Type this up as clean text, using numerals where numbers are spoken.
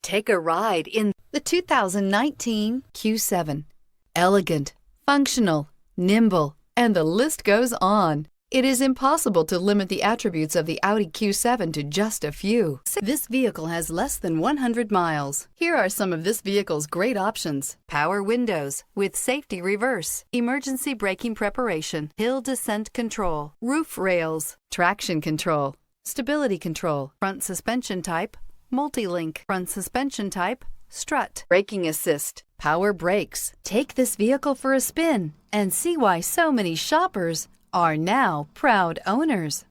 Take a ride in the 2019 Q7. Elegant, functional, nimble, and the list goes on. It is impossible to limit the attributes of the Audi Q7 to just a few. This vehicle has less than 100 miles. Here are some of this vehicle's great options: power windows with safety reverse, emergency braking preparation, hill descent control, roof rails, traction control, stability control, front suspension type, multi-link, front suspension type, strut, braking assist, power brakes. Take this vehicle for a spin and see why so many shoppers are now proud owners.